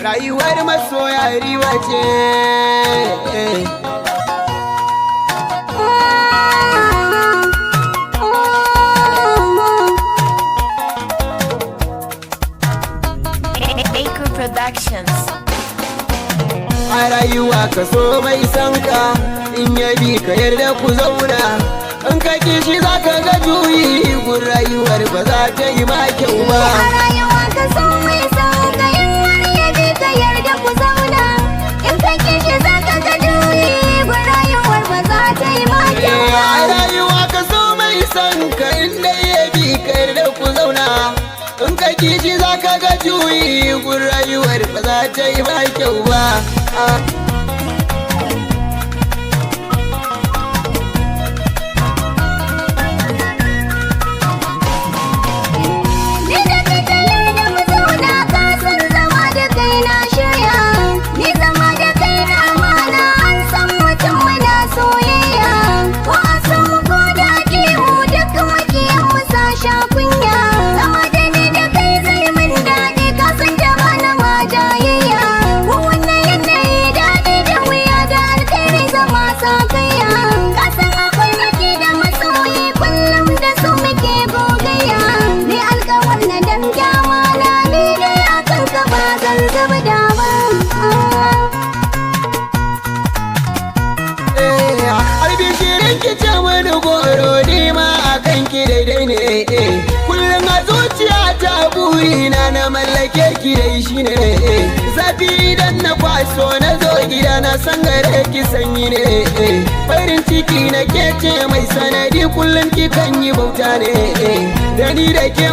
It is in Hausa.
rayuwar masoya riba ce. Productions. A rayuwa ka so mai sanka, in ya bi ka yarda ku zauna, in ka kishi za ka ga juyi, gun rayuwar ba za ta yi ma kyau ba. A rayuwa ka so mai sanka, in har ya bi ka yarda ku zauna, in ka kishi za ka ga juyi, gun rayuwar ba za ta yi ma kyau ba. A rayuwa ka so mai sanka, in dai ya bi ka yarda ku zauna, in ka kishi za ka ga juyi, gun rayuwar ba za ta yi ma kyau ba. Kullum a zuciya ta burina na mallake ki dai shi ne. Zafi idan na kwaso na zo gida na san gare ki sanyi ne. Farin ciki na ke ce mai sanadi, kullum ki kan yi bauta ne. Da ni da ke